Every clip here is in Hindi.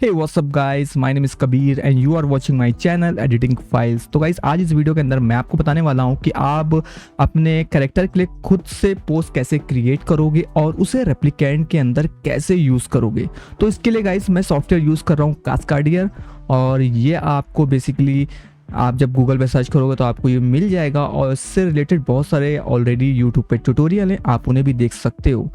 Hey what's up guys, my name is Kabir and you are watching my channel editing files. तो गाइस आज इस वीडियो के अंदर मैं आपको बताने वाला हूं कि आप अपने कैरेक्टर के लिए खुद से पोस्ट कैसे क्रिएट करोगे और उसे रेप्लिकेंट के अंदर कैसे यूज़ करोगे। तो इसके लिए गाइस मैं सॉफ्टवेयर यूज़ कर रहा हूँ कास्काडियर, और ये आपको बेसिकली आप जब गूगल पे सर्च करोगे तो आपको ये मिल जाएगा और इससे रिलेटेड बहुत सारे ऑलरेडी यूट्यूब पे ट्यूटोरियल हैं, आप उन्हें भी देख सकते हो।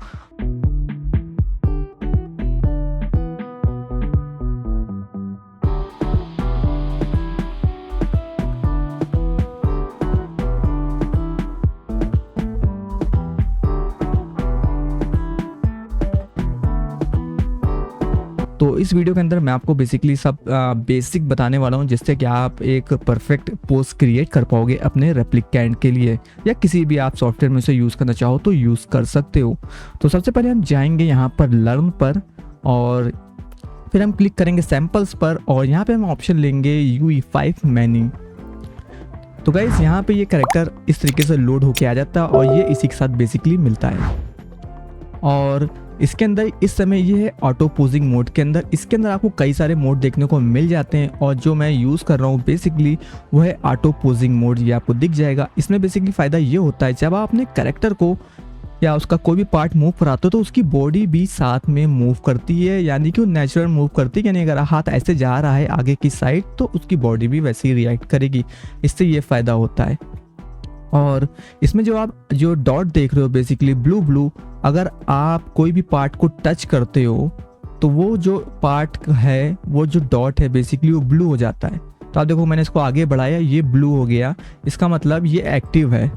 तो इस वीडियो के अंदर मैं आपको बेसिकली सब बेसिक बताने वाला हूँ, जिससे कि आप एक परफेक्ट पोस्ट क्रिएट कर पाओगे अपने रेप्लिकेंट के लिए, या किसी भी आप सॉफ्टवेयर में से यूज़ करना चाहो तो यूज़ कर सकते हो। तो सबसे पहले हम जाएंगे यहाँ पर लर्न पर, और फिर हम क्लिक करेंगे सैम्पल्स पर, और यहाँ पे हम ऑप्शन लेंगे UE5 मैनी। तो गाइस यहाँ पे ये कैरेक्टर इस तरीके से लोड होके आ जाता है और ये इसी के साथ बेसिकली मिलता है। और इसके अंदर इस समय ये है ऑटो पोजिंग मोड के अंदर। इसके अंदर आपको कई सारे मोड देखने को मिल जाते हैं, और जो मैं यूज़ कर रहा हूँ बेसिकली वो है ऑटो पोजिंग मोड। ये आपको दिख जाएगा। इसमें बेसिकली फ़ायदा ये होता है जब आप अपने कैरेक्टर को या उसका कोई भी पार्ट मूव कराते हो तो उसकी बॉडी भी साथ में मूव करती है, यानी कि वो नेचुरल मूव करती है। यानी अगर हाथ ऐसे जा रहा है आगे की साइड तो उसकी बॉडी भी वैसे ही रिएक्ट करेगी। इससे ये फ़ायदा होता है। और इसमें जो आप जो डॉट देख रहे हो बेसिकली ब्लू ब्लू, अगर आप कोई भी पार्ट को टच करते हो तो वो जो पार्ट है, वो जो डॉट है बेसिकली वो ब्लू हो जाता है। तो आप देखो मैंने इसको आगे बढ़ाया, ये ब्लू हो गया, इसका मतलब ये एक्टिव है।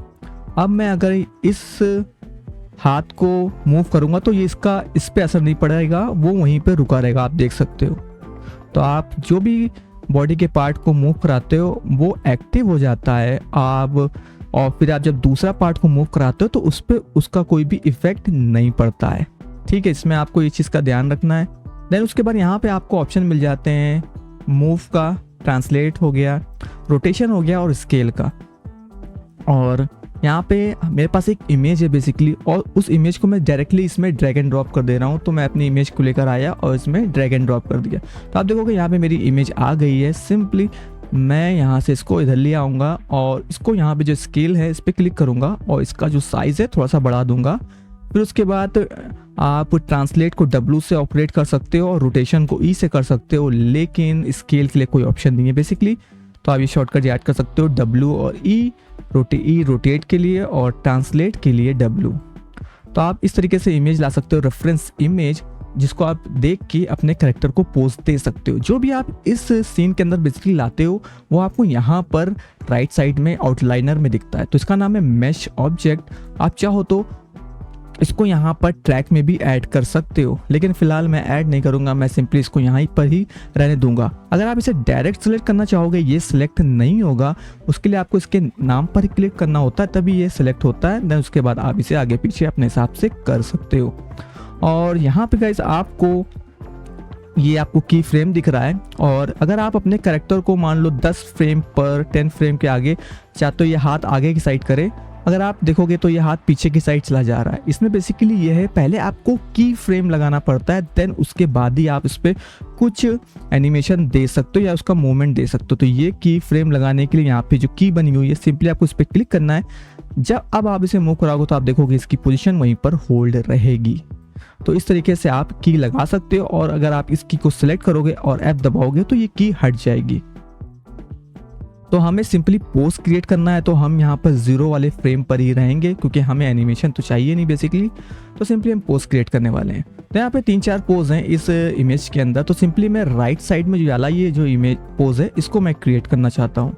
अब मैं अगर इस हाथ को मूव करूँगा तो ये इसका इस पर असर नहीं पड़ेगा, वो वहीं पे रुका रहेगा, आप देख सकते हो। तो आप जो भी बॉडी के पार्ट को मूव कराते हो वो एक्टिव हो जाता है और फिर आप जब दूसरा पार्ट को मूव कराते हो तो उस पर उसका कोई भी इफेक्ट नहीं पड़ता है। ठीक है, इसमें आपको ये चीज़ का ध्यान रखना है। देन उसके बाद यहाँ पे आपको ऑप्शन मिल जाते हैं मूव का, ट्रांसलेट हो गया, रोटेशन हो गया और स्केल का। और यहाँ पे मेरे पास एक इमेज है बेसिकली, और उस इमेज को मैं डायरेक्टली इसमें ड्रैग एंड ड्रॉप कर दे रहा हूँ। तो मैं अपनी इमेज को लेकर आया और इसमें ड्रैग एंड ड्रॉप कर दिया। तो आप देखोगे यहाँ पे मेरी इमेज आ गई है। सिंपली मैं यहाँ से इसको इधर ले आऊँगा और इसको यहाँ पे जो स्केल है इस पर क्लिक करूँगा और इसका जो साइज़ है थोड़ा सा बढ़ा दूंगा। फिर उसके बाद आप ट्रांसलेट को W से ऑपरेट कर सकते हो और रोटेशन को E से कर सकते हो, लेकिन स्केल के लिए कोई ऑप्शन नहीं है बेसिकली। तो आप ये शॉर्टकट ऐड कर सकते हो W और E रोटेट के लिए और ट्रांसलेट के लिए W। तो आप इस तरीके से इमेज ला सकते हो, रेफरेंस इमेज, जिसको आप देख के अपने कैरेक्टर को पोज दे सकते हो। जो भी आप इस सीन के अंदर बेसिकली लाते हो वो आपको यहाँ पर राइट साइड में आउटलाइनर में दिखता है। तो इसका नाम है मैश ऑब्जेक्ट। आप चाहो तो इसको यहाँ पर ट्रैक में भी ऐड कर सकते हो, लेकिन फिलहाल मैं ऐड नहीं करूँगा, मैं सिंपली इसको यहाँ पर ही रहने दूंगा। अगर आप इसे डायरेक्ट सेलेक्ट करना चाहोगे ये सिलेक्ट नहीं होगा, उसके लिए आपको इसके नाम पर ही क्लिक करना होता है, तभी ये सिलेक्ट होता है। देन उसके बाद आप इसे आगे पीछे अपने हिसाब से कर सकते हो। और यहाँ पे गाइस आपको की फ्रेम दिख रहा है, और अगर आप अपने कैरेक्टर को मान लो 10 फ्रेम पर 10 फ्रेम के आगे चाहते तो ये हाथ आगे की साइड करे, अगर आप देखोगे तो ये हाथ पीछे की साइड चला जा रहा है। इसमें बेसिकली ये है पहले आपको की फ्रेम लगाना पड़ता है, देन उसके बाद ही आप इस पर कुछ एनिमेशन दे सकते हो या उसका मूवमेंट दे सकते हो। तो ये की फ्रेम लगाने के लिए यहाँ पे जो की बनी हुई है सिंपली आपको इस पर क्लिक करना है। अब आप इसे मूव कराओगे तो आप देखोगे इसकी पोजिशन वहीं पर होल्ड रहेगी। तो इस तरीके से आप की लगा सकते हो, और अगर आप इस की को सिलेक्ट करोगे और F दबाओगे तो ये की हट जाएगी। तो हमें सिंपली पोज क्रिएट करना है, तो हम यहाँ पर 0 वाले फ्रेम पर ही रहेंगे क्योंकि हमें एनिमेशन तो चाहिए नहीं बेसिकली। तो सिंपली हम पोज क्रिएट करने वाले हैं। तो यहाँ पे 3-4 पोज हैं इस इमेज के अंदर। तो सिंपली मैं राइट साइड में जो वाला ये जो इमेज पोज है इसको मैं क्रिएट करना चाहता हूँ।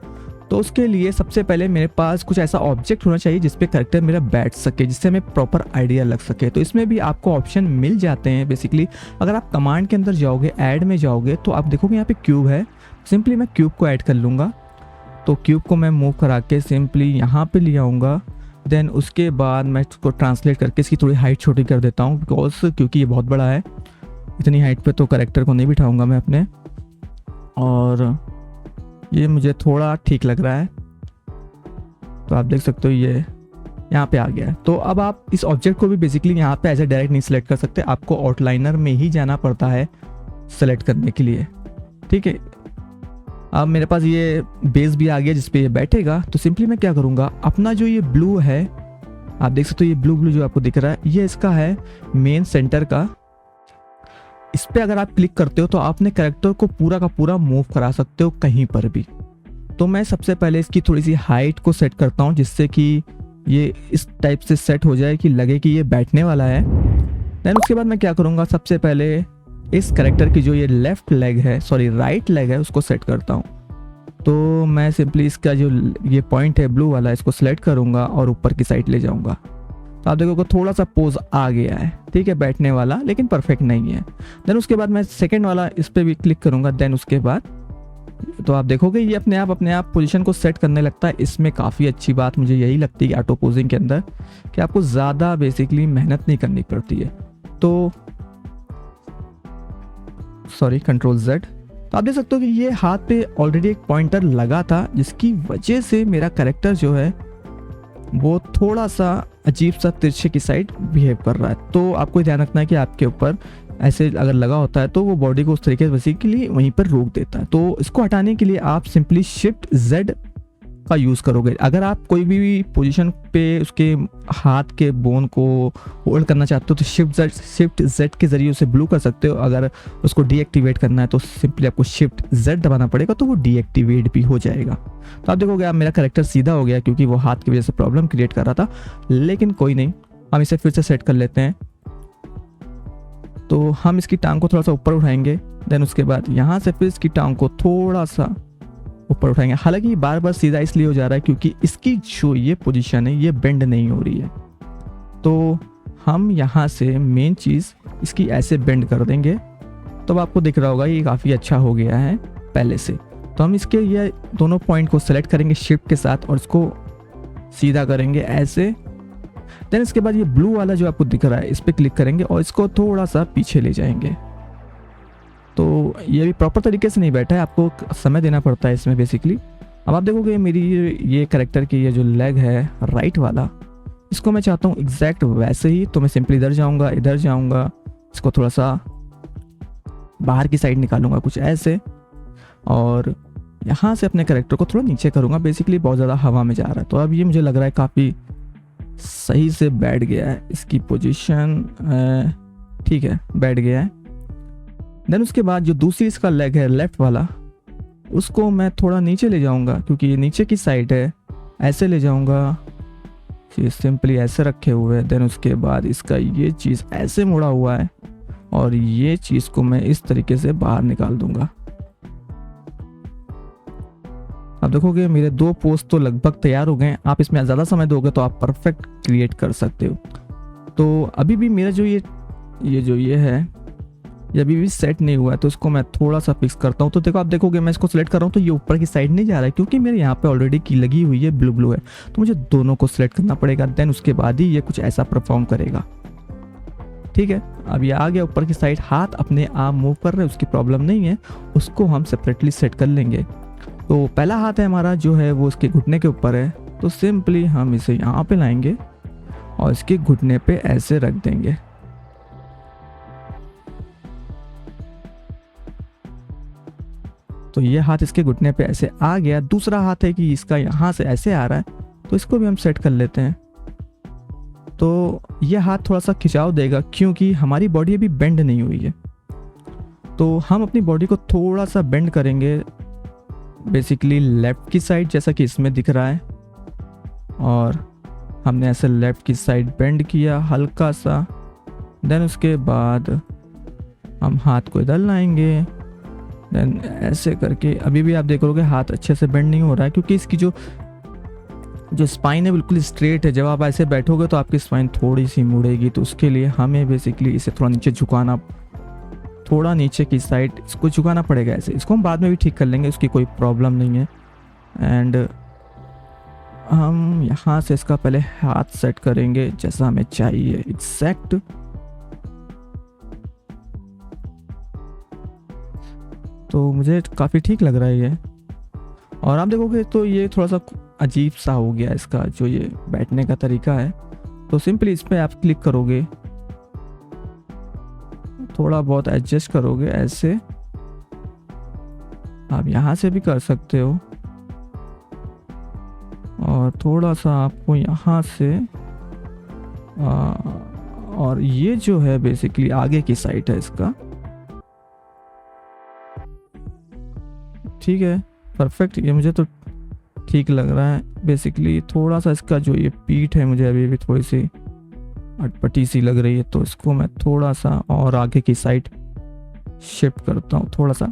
तो उसके लिए सबसे पहले मेरे पास कुछ ऐसा ऑब्जेक्ट होना चाहिए जिसपे कैरेक्टर मेरा बैठ सके, जिससे हमें प्रॉपर आइडिया लग सके। तो इसमें भी आपको ऑप्शन मिल जाते हैं बेसिकली। अगर आप कमांड के अंदर जाओगे, ऐड में जाओगे, तो आप देखोगे यहाँ पे क्यूब है। सिंपली मैं क्यूब को ऐड कर लूँगा। तो क्यूब को मैं मूव करा के सिंपली यहाँ पे ले आऊँगा। देन उसके बाद मैं इसको ट्रांसलेट करके इसकी थोड़ी हाइट छोटी कर देता हूँ, क्योंकि ये बहुत बड़ा है। इतनी हाइट पे तो कैरेक्टर को नहीं बिठाऊँगा मैं अपने, और ये मुझे थोड़ा ठीक लग रहा है। तो आप देख सकते हो ये यहाँ पे आ गया है। तो अब आप इस ऑब्जेक्ट को भी बेसिकली यहाँ पे ऐसे डायरेक्ट नहीं सिलेक्ट कर सकते, आपको आउटलाइनर में ही जाना पड़ता है। सेलेक्ट करने के लिए। ठीक है, अब मेरे पास ये बेस भी आ गया जिस पे ये बैठेगा। तो सिंपली मैं क्या करूँगा, अपना जो ये ब्लू है, आप देख सकते हो ये ब्लू ब्लू जो आपको दिख रहा है, ये इसका है मेन सेंटर का। इस पे अगर आप क्लिक करते हो तो आपने कैरेक्टर को पूरा का पूरा मूव करा सकते हो कहीं पर भी। तो मैं सबसे पहले इसकी थोड़ी सी हाइट को सेट करता हूँ, जिससे कि ये इस टाइप से सेट हो जाए कि लगे कि ये बैठने वाला है। देन उसके बाद मैं क्या करूँगा, सबसे पहले इस कैरेक्टर की जो ये लेफ्ट लेग है, सॉरी राइट लेग है, उसको सेट करता हूँ। तो मैं सिंपली इसका जो ये पॉइंट है ब्लू वाला, इसको सेलेक्ट करूँगा और ऊपर की साइड ले जाऊँगा। तो आप देखोगे थोड़ा सा पोज आ गया है, ठीक है, बैठने वाला, लेकिन परफेक्ट नहीं है। देन उसके बाद मैं सेकेंड वाला इस पर भी क्लिक करूँगा। देन उसके बाद तो आप देखोगे ये अपने आप पोजीशन को सेट करने लगता है। इसमें काफ़ी अच्छी बात मुझे यही लगती है ऑटो पोजिंग के अंदर, कि आपको ज़्यादा बेसिकली मेहनत नहीं करनी पड़ती है। तो सॉरी, कंट्रोल जेड। तो आप देख सकते हो कि ये हाथ पे ऑलरेडी एक पॉइंटर लगा था, जिसकी वजह से मेरा कैरेक्टर जो है वो थोड़ा सा अजीब सा तिरछे की साइड बिहेव कर रहा है। तो आपको ध्यान रखना है कि आपके ऊपर ऐसे अगर लगा होता है तो वो बॉडी को उस तरीके से बेसिकली वहीं पर रोक देता है। तो इसको हटाने के लिए आप सिंपली शिफ्ट जेड का यूज़ करोगे। अगर आप कोई भी पोजीशन पे उसके हाथ के बोन को होल्ड करना चाहते हो तो शिफ्ट जेड के ज़रिए उसे ब्लू कर सकते हो। अगर उसको डीएक्टिवेट करना है तो सिंपली आपको शिफ्ट जेड दबाना पड़ेगा, तो वो डीएक्टिवेट भी हो जाएगा। तो आप देखोगे अब मेरा कैरेक्टर सीधा हो गया, क्योंकि वो हाथ की वजह से प्रॉब्लम क्रिएट कर रहा था। लेकिन कोई नहीं, हम इसे फिर से सेट कर लेते हैं। तो हम इसकी टांग को थोड़ा सा ऊपर उठाएंगे। देन उसके बाद यहाँ से फिर इसकी टांग को थोड़ा सा ऊपर उठाएंगे। हालांकि बार बार सीधा इसलिए हो जा रहा है क्योंकि इसकी जो ये पोजीशन है ये बेंड नहीं हो रही है। तो हम यहाँ से मेन चीज़ इसकी ऐसे बेंड कर देंगे। तो आपको दिख रहा होगा ये काफ़ी अच्छा हो गया है पहले से। तो हम इसके ये दोनों पॉइंट को सेलेक्ट करेंगे शिफ्ट के साथ और इसको सीधा करेंगे ऐसे। देन इसके बाद ये ब्लू वाला जो आपको दिख रहा है इस पर क्लिक करेंगे और इसको थोड़ा सा पीछे ले जाएंगे। तो ये भी प्रॉपर तरीके से नहीं बैठा है, आपको समय देना पड़ता है इसमें बेसिकली। अब आप देखोगे मेरी ये कैरेक्टर की ये जो लेग है राइट वाला, इसको मैं चाहता हूँ एग्जैक्ट वैसे ही। तो मैं सिंपली इधर जाऊँगा, इसको थोड़ा सा बाहर की साइड निकालूंगा कुछ ऐसे, और यहाँ से अपने कैरेक्टर को थोड़ा नीचे करूँगा। बेसिकली बहुत ज़्यादा हवा में जा रहा है। तो अब ये मुझे लग रहा है काफ़ी सही से बैठ गया है, इसकी पोजीशन ठीक है, बैठ गया है। देन उसके बाद जो दूसरी इसका लेग है लेफ्ट वाला, उसको मैं थोड़ा नीचे ले जाऊंगा, क्योंकि ये नीचे की साइड है, ऐसे ले जाऊंगा, ये सिंपली ऐसे रखे हुए हैं। देन उसके बाद इसका ये चीज़ ऐसे मुड़ा हुआ है और ये चीज़ को मैं इस तरीके से बाहर निकाल दूंगा। अब देखोगे मेरे दो पोस्ट तो लगभग तैयार हो गए। आप इसमें ज़्यादा समय दोगे तो आप परफेक्ट क्रिएट कर सकते हो। तो अभी भी मेरा जो ये है ये अभी भी सेट नहीं हुआ है, तो इसको मैं थोड़ा सा फिक्स करता हूँ। तो देखो आप देखोगे मैं इसको सिलेक्ट कर रहा हूँ तो ये ऊपर की साइड नहीं जा रहा है, क्योंकि मेरे यहाँ पे ऑलरेडी की लगी हुई है ब्लू ब्लू है। तो मुझे दोनों को सिलेक्ट करना पड़ेगा। देन उसके बाद ही ये कुछ ऐसा परफॉर्म करेगा। ठीक है, अब ये आ गया ऊपर की साइड, हाथ अपने आप मूव कर रहे हैं, उसकी प्रॉब्लम नहीं है, उसको हम सेपरेटली सेट कर लेंगे। तो पहला हाथ है हमारा जो है वो उसके घुटने के ऊपर है। तो सिंपली हम इसे यहाँ पे लाएंगे और इसके घुटने पे ऐसे रख देंगे। तो ये हाथ इसके घुटने पे ऐसे आ गया। दूसरा हाथ है कि इसका यहाँ से ऐसे आ रहा है, तो इसको भी हम सेट कर लेते हैं। तो ये हाथ थोड़ा सा खिंचाव देगा क्योंकि हमारी बॉडी अभी बेंड नहीं हुई है। तो हम अपनी बॉडी को थोड़ा सा बेंड करेंगे, बेसिकली लेफ्ट की साइड जैसा कि इसमें दिख रहा है, और हमने ऐसे लेफ्ट की साइड बेंड किया हल्का सा। देन उसके बाद हम हाथ को इधर लाएंगे। देन ऐसे करके अभी भी आप देखोगे हाथ अच्छे से बेंड नहीं हो रहा है, क्योंकि इसकी जो स्पाइन है बिल्कुल स्ट्रेट है। जब आप ऐसे बैठोगे तो आपकी स्पाइन थोड़ी सी मुड़ेगी, तो उसके लिए हमें बेसिकली इसे थोड़ा नीचे झुकाना, थोड़ा नीचे की साइड इसको झुकाना पड़ेगा ऐसे। इसको हम बाद में भी ठीक कर लेंगे, उसकी कोई प्रॉब्लम नहीं है। एंड हम यहाँ से इसका पहले हाथ सेट करेंगे जैसा हमें चाहिए एग्जैक्ट। तो मुझे काफ़ी ठीक लग रहा है ये। और आप देखोगे तो ये थोड़ा सा अजीब सा हो गया इसका जो ये बैठने का तरीका है। तो सिंपली इस पर आप क्लिक करोगे थोड़ा बहुत एडजस्ट करोगे ऐसे, आप यहाँ से भी कर सकते हो, और थोड़ा सा आपको यहाँ से और ये जो है बेसिकली आगे की साइड है इसका, ठीक है परफेक्ट, ये मुझे तो ठीक लग रहा है। बेसिकली थोड़ा सा इसका जो ये पीठ है मुझे अभी भी थोड़ी सी अटपटी सी लग रही है, तो इसको मैं थोड़ा सा और आगे की साइड शिफ्ट करता हूँ थोड़ा सा।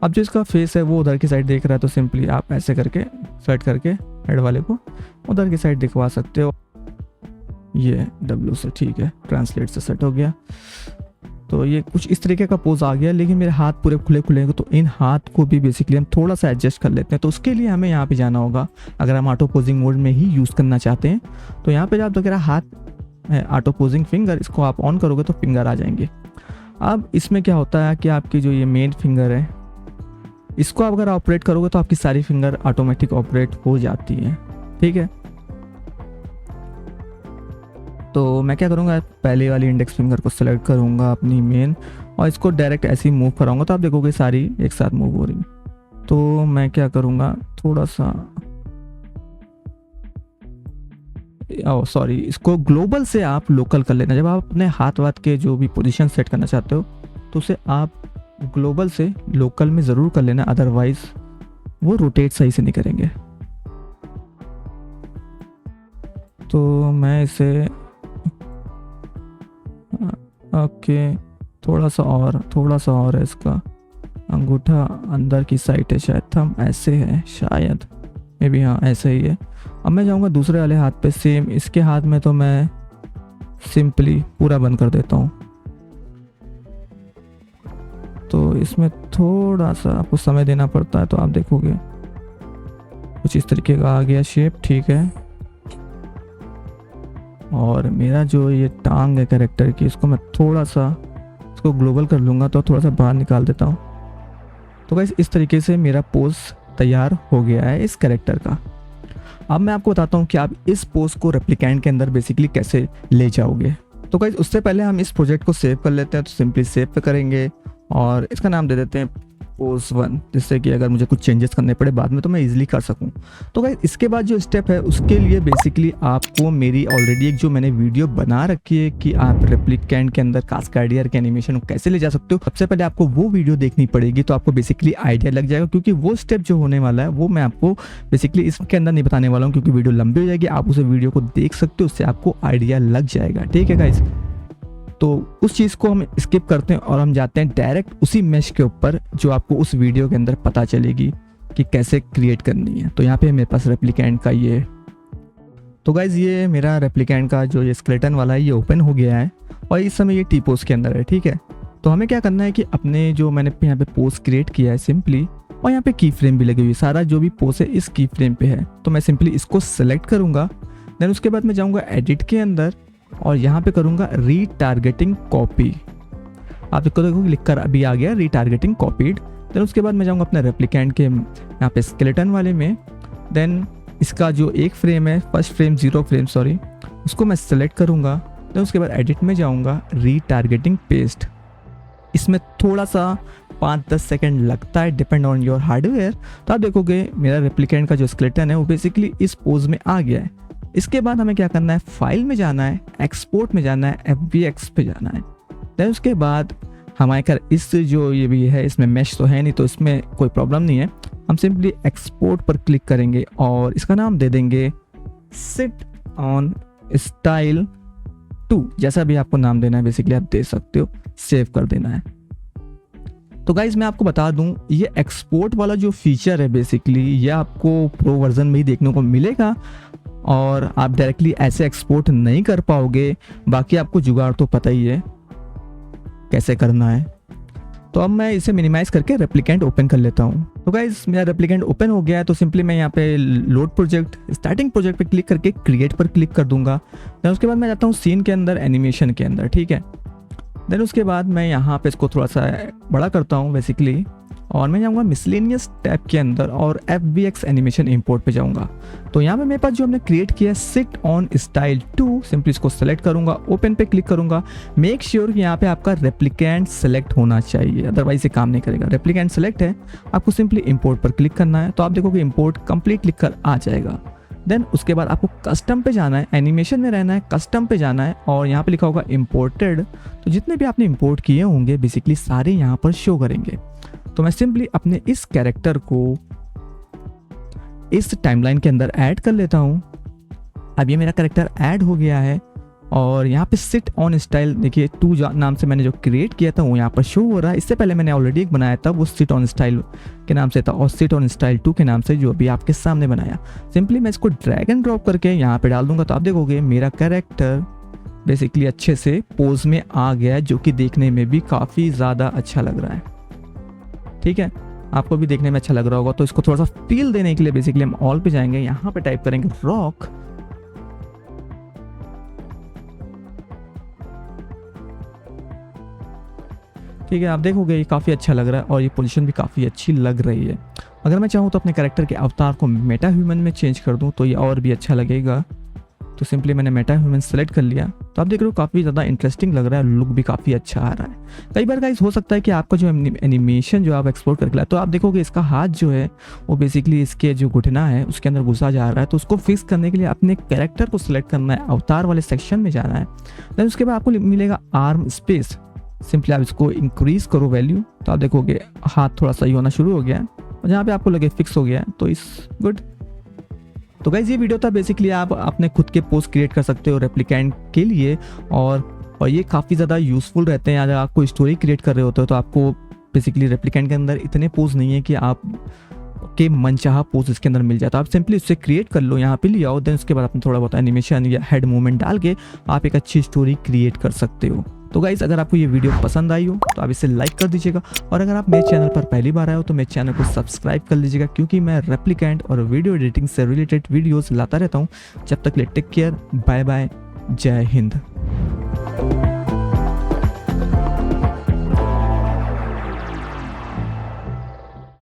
अब जो इसका फेस है वो उधर की साइड देख रहा है, तो सिंपली आप ऐसे करके सेट करके हेड वाले को उधर की साइड दिखवा सकते हो। ये W से ठीक है, ट्रांसलेट से सेट हो गया। तो ये कुछ इस तरीके का पोज आ गया, लेकिन मेरे हाथ पूरे खुले खुले हैं, तो इन हाथ को भी बेसिकली हम थोड़ा सा एडजस्ट कर लेते हैं। तो उसके लिए हमें यहाँ पे जाना होगा, अगर हम ऑटो पोजिंग मोड में ही यूज़ करना चाहते हैं तो यहाँ पे जब वगैरह हाथ है ऑटो पोजिंग फिंगर, इसको आप ऑन करोगे तो फिंगर आ जाएंगे। अब इसमें क्या होता है कि आपकी जो ये मेन फिंगर है, इसको आप अगर ऑपरेट करोगे तो आपकी सारी फिंगर ऑटोमेटिक ऑपरेट हो जाती हैं, ठीक है। तो मैं क्या करूँगा, पहले वाली इंडेक्स फिंगर को सेलेक्ट करूँगा अपनी मेन, और इसको डायरेक्ट ऐसे ही मूव कराऊंगा, तो आप देखोगे सारी एक साथ मूव हो रही। तो मैं क्या करूँगा, थोड़ा सा सॉरी, इसको ग्लोबल से आप लोकल कर लेना। जब आप अपने हाथ वाथ के जो भी पोजीशन सेट करना चाहते हो तो उसे आप ग्लोबल से लोकल में ज़रूर कर लेना, अदरवाइज वो रोटेट सही से नहीं करेंगे। तो मैं इसे ओके थोड़ा सा और है, इसका अंगूठा अंदर की साइड है, शायद थंब ऐसे है, शायद मे बी हाँ ऐसे ही है। अब मैं जाऊँगा दूसरे वाले हाथ पे, सेम इसके हाथ में तो मैं सिंपली पूरा बंद कर देता हूँ। तो इसमें थोड़ा सा आपको समय देना पड़ता है, तो आप देखोगे कुछ इस तरीके का आ गया शेप, ठीक है। और मेरा जो ये टांग है कैरेक्टर की, इसको मैं थोड़ा सा इसको ग्लोबल कर लूँगा, तो थोड़ा सा बाहर निकाल देता हूँ। तो गाइस इस तरीके से मेरा पोज तैयार हो गया है इस कैरेक्टर का। अब मैं आपको बताता हूँ कि आप इस पोज को रेप्लिकेंट के अंदर बेसिकली कैसे ले जाओगे। तो गाइस उससे पहले हम इस प्रोजेक्ट को सेव कर लेते हैं, तो सिंपली सेव पे करेंगे और इसका नाम दे देते हैं पोज 1, जिससे कि अगर मुझे कुछ चेंजेस करने पड़े बाद में तो मैं इजीली कर सकूं। तो गाइस इसके बाद जो स्टेप है उसके लिए बेसिकली आपको मेरी ऑलरेडी एक जो मैंने वीडियो बना रखी है कि आप रेप्लिकेंट के अंदर कास्केडियर के एनिमेशन को कैसे ले जा सकते हो, सबसे पहले आपको वो वीडियो देखनी पड़ेगी, तो आपको बेसिकली आइडिया लग जाएगा। क्योंकि वो स्टेप जो होने वाला है वो मैं आपको बेसिकली इसके अंदर नहीं बताने वाला हूँ, क्योंकि वीडियो लंबी हो जाएगी। आप उस वीडियो को देख सकते हो, उससे आपको आइडिया लग जाएगा, ठीक है गाइस। तो उस चीज़ को हम स्किप करते हैं और हम जाते हैं डायरेक्ट उसी मैश के ऊपर जो आपको उस वीडियो के अंदर पता चलेगी कि कैसे क्रिएट करनी है। तो यहाँ पे मेरे पास रेप्लिकेंट का ये, तो गाइज ये मेरा रेप्लिकेंट का जो ये स्केलेटन वाला है ये ओपन हो गया है और इस समय ये टी पोज के अंदर है, ठीक है। तो हमें क्या करना है कि अपने जो मैंने यहाँ पे पोज क्रिएट किया है सिंपली, और यहाँ पे की फ्रेम भी लगी हुई है, सारा जो भी पोज है इस की फ्रेम पे है। तो मैं सिंपली इसको सेलेक्ट करूँगा, देन उसके बाद मैं जाऊँगा एडिट के अंदर और यहाँ पे करूँगा रीटारगेटिंग कॉपी। आप इसको देखो लिख कर अभी आ गया रीटारगेटिंग कॉपीड। देन उसके बाद मैं जाऊँगा अपने रेप्लिकेंट के यहाँ पे स्केलेटन वाले में, देन इसका जो एक फ्रेम है फर्स्ट फ्रेम 0 फ्रेम सॉरी, उसको मैं सेलेक्ट करूँगा। देन उसके बाद एडिट में जाऊँगा रीटारगेटिंग पेस्ट। इसमें थोड़ा सा 5-10 सेकंड लगता है, डिपेंड ऑन योर हार्डवेयर। तो आप देखोगे मेरा रेप्लिकेंट का जो स्केलेटन है वो बेसिकली इस पोज में आ गया है। इसके बाद हमें क्या करना है, फाइल में जाना है, एक्सपोर्ट में जाना है, FBX पे जाना है। देन उसके बाद हमारे कर इस जो ये भी है इसमें मैश तो है नहीं, तो इसमें कोई प्रॉब्लम नहीं है। हम सिंपली एक्सपोर्ट पर क्लिक करेंगे और इसका नाम दे देंगे सिट ऑन स्टाइल 2, जैसा भी आपको नाम देना है बेसिकली आप दे सकते हो, सेव कर देना है। तो गाइज मैं आपको बता दूं ये एक्सपोर्ट वाला जो फीचर है बेसिकली ये आपको प्रो वर्जन में ही देखने को मिलेगा और आप डायरेक्टली ऐसे एक्सपोर्ट नहीं कर पाओगे। बाकी आपको जुगाड़ तो पता ही है कैसे करना है। तो अब मैं इसे मिनिमाइज करके रेप्लिकेंट ओपन कर लेता हूँ। तो गाइज मेरा रेप्लिकेंट ओपन हो गया है, तो सिंपली मैं यहाँ पे लोड प्रोजेक्ट स्टार्टिंग प्रोजेक्ट पे क्लिक करके क्रिएट पर क्लिक कर दूंगा। देन उसके बाद मैं जाता हूँ सीन के अंदर, एनिमेशन के अंदर, ठीक है। देन उसके बाद मैं यहाँ पे इसको थोड़ा सा बड़ा करता हूँ बेसिकली, और मैं जाऊँगा मिसलेनियस टैब के अंदर और FBX एनिमेशन इंपोर्ट पे जाऊँगा। तो यहाँ पे मेरे पास जो हमने क्रिएट किया है सिट ऑन स्टाइल 2, सिंपली इसको सेलेक्ट करूँगा, ओपन पे क्लिक करूँगा। मेक श्योर कि यहाँ पे आपका रेप्लिकेंट सेलेक्ट होना चाहिए, अदरवाइज ये काम नहीं करेगा। रेप्लिकेंट सेलेक्ट है, आपको सिंपली इंपोर्ट पर क्लिक करना है, तो आप देखोगे इंपोर्ट कंप्लीट लिख कर आ जाएगा। देन उसके बाद आपको कस्टम पे जाना है, एनिमेशन में रहना है, कस्टम पे जाना है और यहाँ पे लिखा होगा इंपोर्टेड। तो जितने भी आपने इंपोर्ट किए होंगे बेसिकली सारे यहाँ पर शो करेंगे। तो मैं सिंपली अपने इस कैरेक्टर को इस टाइमलाइन के अंदर ऐड कर लेता हूँ। अब ये मेरा कैरेक्टर ऐड हो गया है और यहाँ पे सिट ऑन स्टाइल देखिए 2 नाम से मैंने जो क्रिएट किया था वो यहाँ पर शो हो रहा है। इससे पहले मैंने ऑलरेडी एक बनाया था, वो सिट ऑन स्टाइल के नाम से था और सिट ऑन स्टाइल 2 के नाम से जो अभी आपके सामने बनाया। सिंपली मैं इसको ड्रैग एंड ड्रॉप करके यहाँ पे डाल दूंगा, तो आप देखोगे मेरा कैरेक्टर बेसिकली अच्छे से पोज में आ गया है, जो कि देखने में भी काफ़ी ज़्यादा अच्छा लग रहा है। ठीक है, आपको भी देखने में अच्छा लग रहा होगा। तो इसको थोड़ा सा फील देने के लिए बेसिकली हम ऑल पे जाएंगे, यहाँ पे टाइप करेंगे रॉक। ठीक है, आप देखोगे ये काफ़ी अच्छा लग रहा है और ये पोजीशन भी काफ़ी अच्छी लग रही है। अगर मैं चाहूँ तो अपने कैरेक्टर के अवतार को मेटा ह्यूमन में चेंज कर दूँ तो ये और भी अच्छा लगेगा। तो सिंपली मैंने मेटा ह्यूमन सेलेक्ट कर लिया। तो आप देख रहे हो काफ़ी ज़्यादा इंटरेस्टिंग लग रहा है, लुक भी काफ़ी अच्छा आ रहा है। कई बार गाइस हो सकता है कि आपका जो एनिमेशन जो आप एक्सपोर्ट करके लाए, तो आप देखोगे इसका हाथ जो है वो बेसिकली इसके जो घुटना है उसके अंदर घुसा जा रहा है। तो उसको फिक्स करने के लिए अपने कैरेक्टर को सिलेक्ट करना है, अवतार वाले सेक्शन में जाना है। देन उसके बाद आपको मिलेगा आर्म स्पेस, सिंपली आप इसको इंक्रीज करो वैल्यू, तो आप देखोगे हाथ थोड़ा सही होना शुरू हो गया है और जहाँ पे आपको लगे फिक्स हो गया है तो इस गुड। तो गाइज ये वीडियो था, बेसिकली आप अपने खुद के पोस्ट क्रिएट कर सकते हो रेप्लिकेंट के लिए और ये काफ़ी ज़्यादा यूजफुल रहते हैं। अगर आप कोई स्टोरी क्रिएट कर रहे होते हो तो आपको बेसिकली रेप्लिकेंट के अंदर इतने पोज नहीं है कि आप के मनचाहा पोज इसके अंदर मिल जाता है। आप सिंपली उससे क्रिएट कर लो, यहाँ पे ले आओ, देन उसके बाद अपने थोड़ा बहुत एनिमेशन या हेड मूवमेंट डाल के आप एक अच्छी स्टोरी क्रिएट कर सकते हो। तो गाइज अगर आपको ये वीडियो पसंद आई हो तो आप इसे लाइक कर दीजिएगा और अगर आप मेरे चैनल पर पहली बार आए हो तो मेरे चैनल को सब्सक्राइब कर लीजिएगा, क्योंकि मैं रेप्लिकेंट और वीडियो एडिटिंग से रिलेटेड वीडियोस लाता रहता हूँ। जब तक ले टेक केयर, बाय बाय, जय हिंद।